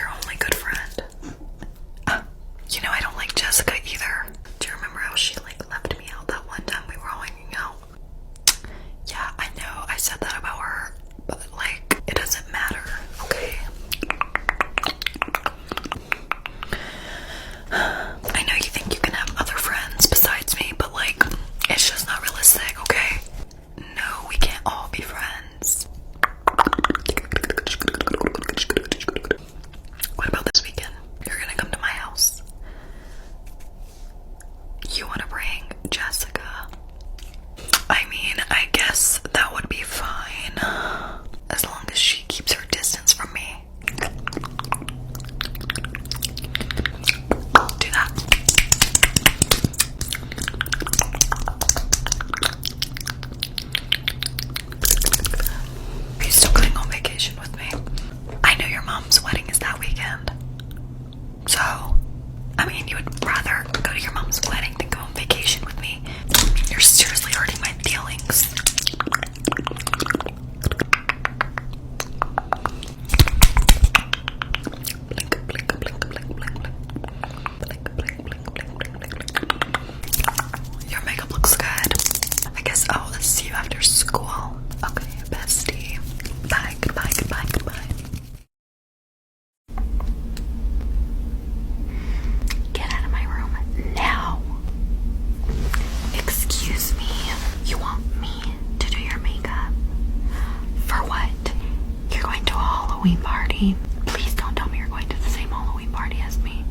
your only good friend. I don't like Jessica either. Do you remember how she left me out that one time we were all hanging out? Yeah, I know I said that about her, but it doesn't matter, okay? I know you think you can have other friends besides me, but it's just not realistic, okay? No, we can't all be friends. What about this weekend? You're gonna come to my house. You wanna bring Jessica? I mean, I guess that would be fine. As long as she keeps her distance from me. Do that. Are you still going on vacation with me? I know your mom's wedding is that weekend. So, I mean, you would rather go to your mom's wedding than go on vacation with me. You're seriously hurting my feelings. Your makeup looks good. I guess I'll see you after school. Okay, bestie. Bye, goodbye, goodbye, goodbye. Get out of my room now. Excuse me. You want me to do your makeup? For what? You're going to a Halloween party? Please don't tell me you're going to the same Halloween party as me.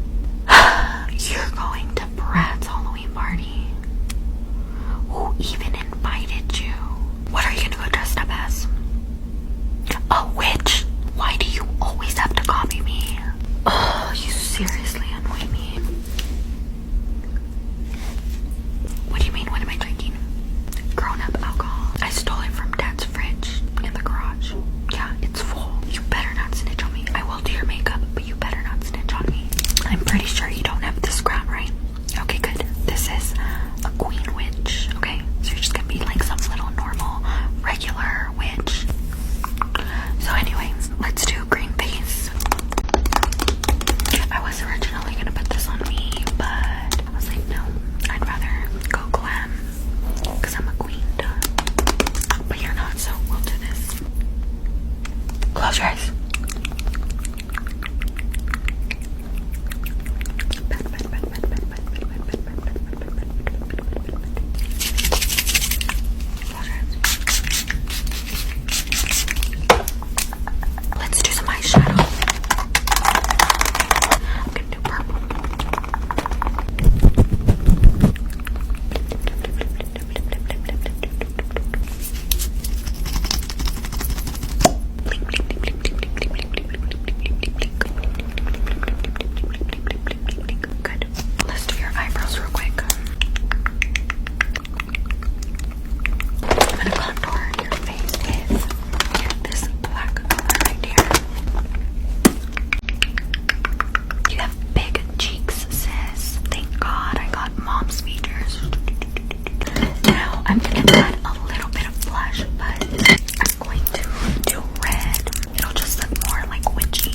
You're going to Brad's Halloween party? Who even invited you? What are you gonna go dressed up as? A witch? Why do you always have to copy me? Oh, you seriously annoy me. What do you mean, what am I drinking? Grown-up alcohol. I stole it from Dad's fridge in the garage. Yeah, it's full. You better not snitch on me. I will do your makeup, but you better not snitch on me. I'm pretty sure you don't have this crown, right? Okay, good. This is a queen witch, okay? So you're just gonna be like some little normal, regular witch. So anyways, let's do green face. I was originally gonna put this on me, but I was like, no, I'd rather go glam, because I'm a queen, duh. But you're not, so we'll do this. Close your eyes. Let's do some eyeshadow. I'm gonna do purple. Good. Let's do your eyebrows real quick. I'm gonna contour your face with this black color right here. You have big cheeks, sis. Thank God I got mom's features. Now I'm gonna add a little bit of blush, but I'm going to do red. It'll just look more witchy.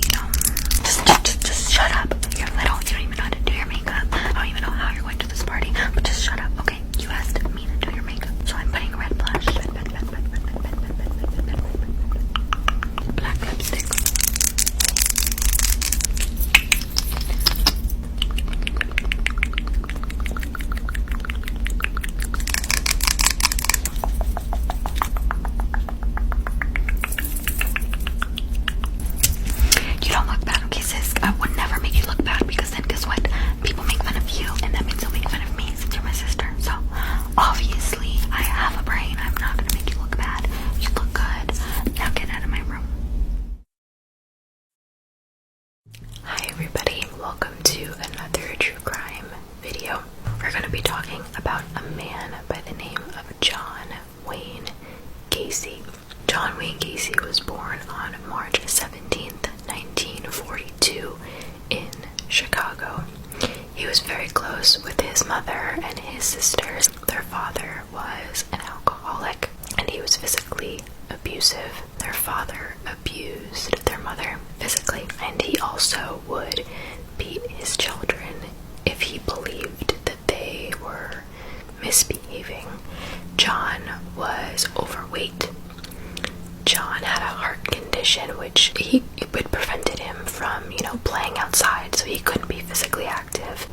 Just shut up. You're little. You don't even know how to do your makeup. I don't even know how you're going to this party. But just shut up, okay? You asked me to do your makeup, so I'm putting red blush. Black lipstick. You don't look bad, okay, sis? I would never make you look bad, because then guess what? People make fun of you, and that means they'll make fun of me since you're my sister. So obviously I have a brain. I'm not gonna make you look bad. You look good. Now get out of my room. Hi everybody, welcome to another true crime video. We're gonna be talking about a man by the name of John Wayne Gacy. John Wayne Gacy was born on March 17th, 1942 in Chicago. He was very close with his mother and his sisters. Their father was an alcoholic, and he was physically abusive. Their father abused their mother physically, and he also would beat his children if he believed that they were misbehaving. John was overweight. John had a heart condition which it prevented him from, playing outside, so he couldn't be physically active.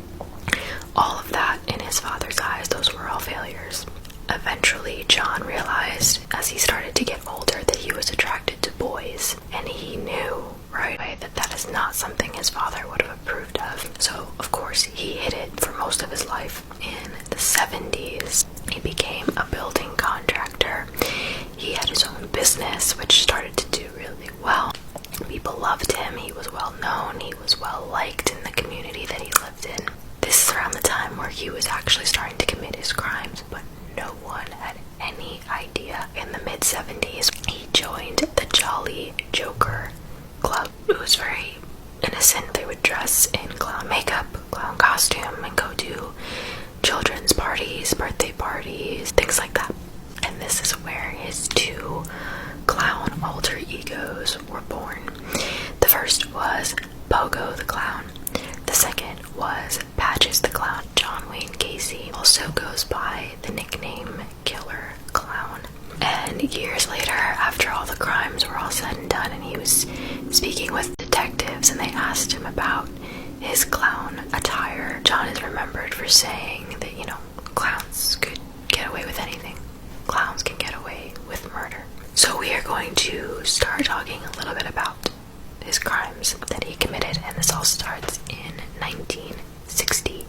All of that, in his father's eyes, those were all failures. Eventually, John realized, as he started to get older, that he was attracted to boys, and he knew right away that that is not something his father would have approved of. So, of course, he hid it for most of his life. In the 70s, he became a building contractor. He had his own business, which started to do really well. People loved him. He was well known. He was well liked in the community that he lived in. This is around the time where he was actually starting to commit his crimes, but no one had any idea. In the mid-70s, he joined the Jolly Joker Club. It was very innocent. They would dress in clown makeup, clown costume, and go to children's parties, birthday parties, things like that. And this is where his two clown alter egos were born. The first was Pogo the Clown. The second was Patches the Clown. John Wayne Gacy also goes by the nickname Killer Clown. And years later, after all the crimes were all said and done, and he was speaking with detectives and they asked him about his clown attire, John is remembered for saying that, clowns could get away with anything. Clowns can get away with murder. So we are going to start talking a little bit about his crimes that he committed, and this all starts in 1968.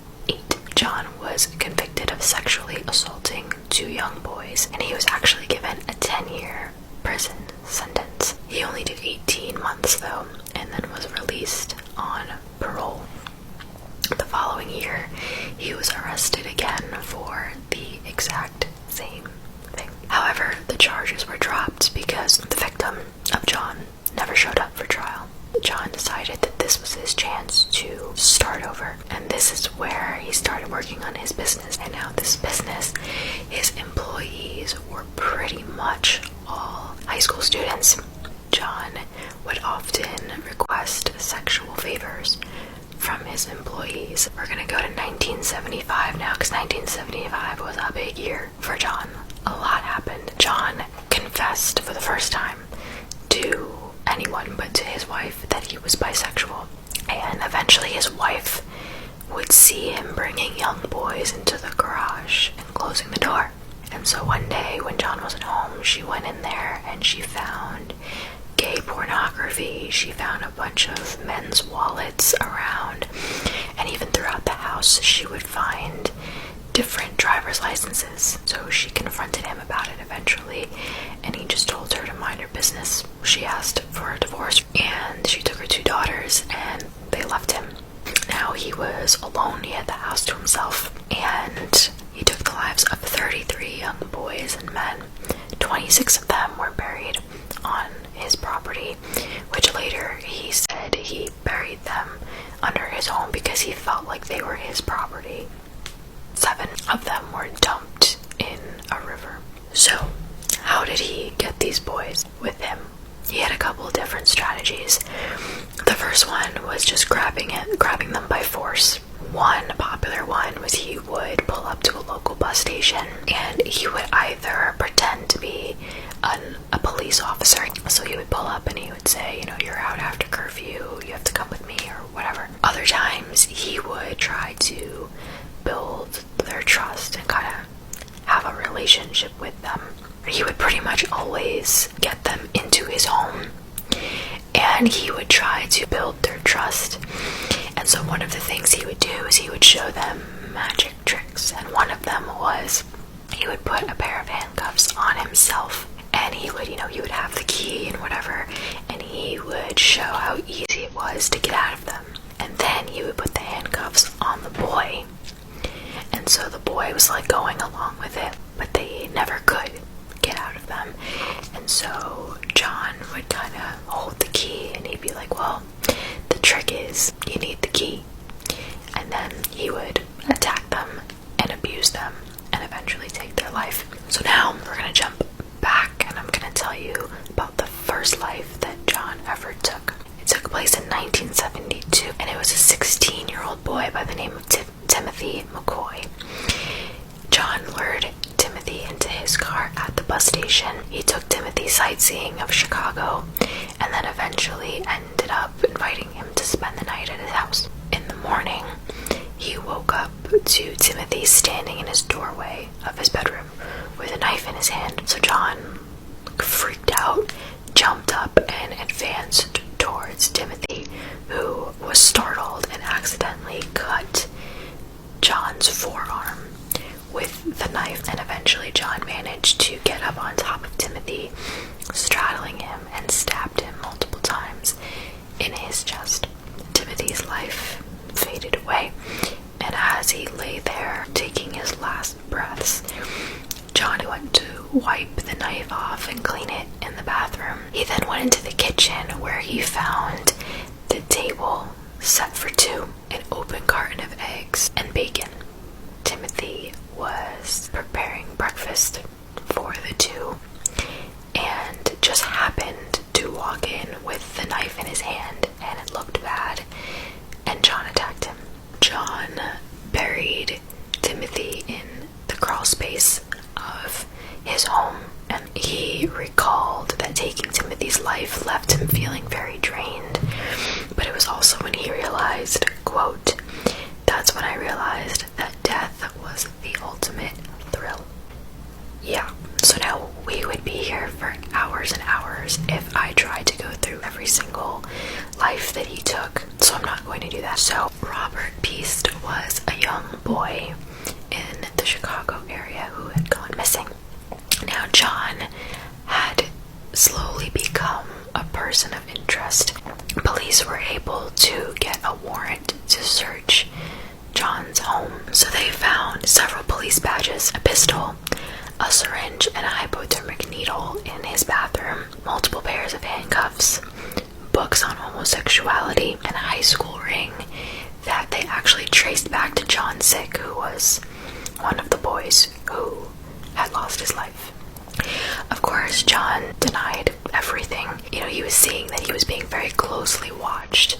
John was convicted of sexually assaulting two young boys, and he was actually given a 10-year prison sentence. He only did 18 months though, and then was released on parole. The following year, he was arrested again for the exact same thing. However, the charges were dropped because the victim of John never showed up for trial. John decided that this was his chance to start over, and this is where he started working on his business. And now this business, his employees were pretty much all high school students. John would often request sexual favors from his employees. We're gonna go to 1975 now, because 1975 was a big year for John. A lot happened. John confessed for the first time to anyone but to his wife that he was bisexual, and eventually his wife would see him bringing young boys into the garage and closing the door. And so one day when John wasn't home, she went in there and she found gay pornography. She found a bunch of men's wallets around, and even throughout the house she would find different driver's licenses. So she confronted him about it eventually, and he just told her to mind her business. She asked for a divorce, and she took her two daughters, and they left him. Now he was alone. He had the house to himself, and he took the lives of 33 young boys and men. 26 of them were buried on his property, which later he said he buried them under his home because he felt like they were his property. 7 of them were dumped in a river. So, how did he get these boys with him? He had a couple of different strategies. The first one was just grabbing them by force. One popular one was he would pull up to a local bus station and he would either pretend to be a police officer. So he would pull up and he would say, you're out after curfew, you have to come with me, or whatever. Other times he would try to build their trust and kind of have a relationship with them. He would pretty much always get them into his home, and he would try to build their trust. And so one of the things he would do is he would show them magic tricks, and one of them was he would put a pair of handcuffs on himself, and he would, he would have the key and whatever, and he would show how easy it was to get out of them. And then he would put the handcuffs on the boy, and so the boy was like going along with it, but they never could get out of them. And so John would kind of hold the key and he'd be like, well, the trick is you need the key. And then he would attack them and abuse them and eventually take their life. So now we're going to jump back worst life that John ever took. It took place in 1972, and it was a 16-year-old boy by the name of Timothy McCoy. John lured Timothy into his car at the bus station. He took Timothy sightseeing of Chicago, and then eventually ended up inviting him to spend the night at his house. In the morning, he woke up to Timothy standing in his doorway of his bedroom with a knife in his hand. So John, freaked out, jumped up and advanced towards Timothy, who was startled and accidentally cut John's forearm with the knife, and eventually John managed to get up on top of Timothy, straddling him, and stabbed him multiple times in his chest. Timothy's life faded away, and as he lay there taking his last breaths, John went to wipe the knife off and clean it in the bathroom. He then went into the kitchen where he found the table set for two, an open carton of eggs and bacon. Timothy was preparing breakfast for the two and just happened to walk in with the knife in his hand, and it looked bad, and John attacked him. John buried Timothy in the crawl space of his home, and he recalled that taking Timothy's life left him feeling very drained, but it was also when he realized, quote, "That's when I realized that death was the ultimate thrill." Yeah, so now we would be here for hours and hours if I tried to go through every single life that he took, so I'm not going to do that. So Robert Piest was a young boy in the Chicago area who had gone missing. Now John had slowly become a person of interest. Police were able to get a warrant to search John's home, so they found several police badges, a pistol, a syringe, and a hypodermic needle in his bathroom, multiple pairs of handcuffs, books on homosexuality, and a high school ring that they actually traced back to John Sick, who was one of the boys who had lost his life. Of course, John denied everything. He was seeing that he was being very closely watched,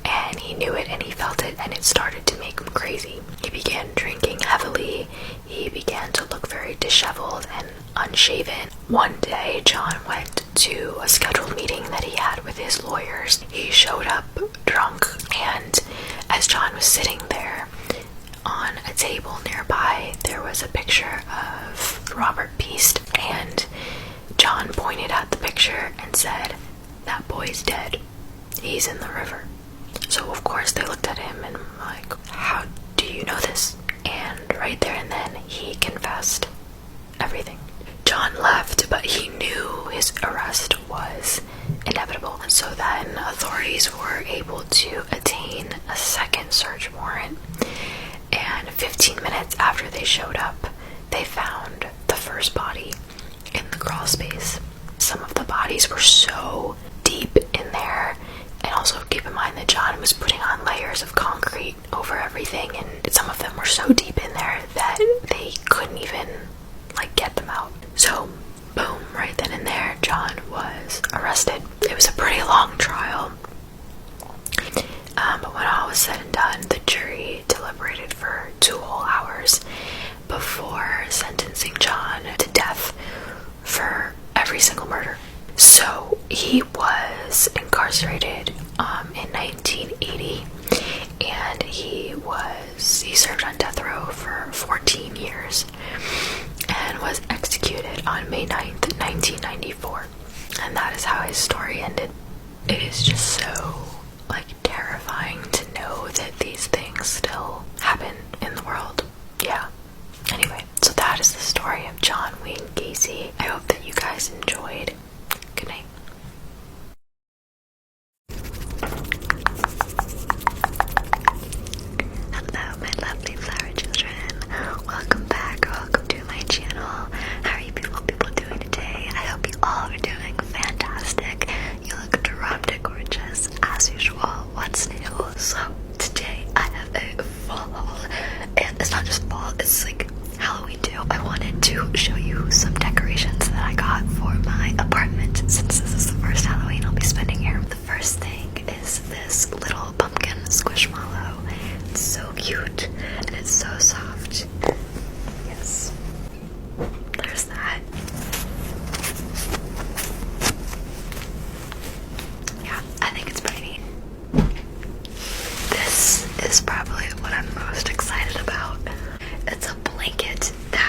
and he knew it and he felt it, and it started to make him crazy. He began drinking heavily. He began to look very disheveled and unshaven. One day, John went to a scheduled meeting that he had with his lawyers. He showed up drunk, and as John was sitting there on a table nearby, there was a picture of Robert Piest, and John pointed at the picture and said, "That boy's dead. He's in the river." So of course they looked at him and like, "How do you know this?" And right there and then he confessed everything. John left, but he knew his arrest was inevitable. So then authorities were able to attain a second search warrant, and 15 minutes after they showed up, they found the first body in the crawl space. Some of the bodies were so deep in there, and also keep in mind that John was putting on layers of concrete over everything, and some of them were so deep in there that they couldn't even get them out. So boom, right then and there, John was arrested. It was a pretty long trial, but when all was said and done, the jury deliberated for 2 whole hours before sentencing John to death for every single murder. So he was incarcerated in 1980, and he served on death row for 14 years and was executed on May 9th, 1994. And that is how his story ended. It is just so terrifying to know that these things still happen in the world. Yeah. Anyway, so that is the story of John Wayne Gacy. I hope that you guys enjoyed. Good night. Hello, my lovely flower children. Welcome back, or welcome to my channel. How are you people doing today? I hope you all are doing fantastic. You look drop-dead gorgeous, as usual. What's new? So, today I have a fall haul, and it's not just fall, it's Halloween too, I wanted to show you some decorations that I got for my apartment since this is the first Halloween I'll be spending here. The first thing is this little pumpkin squishmallow. It's so cute and it's so soft. Yes. There's that. Yeah, I think it's pretty neat. This is probably what I'm most excited about. It's a blanket that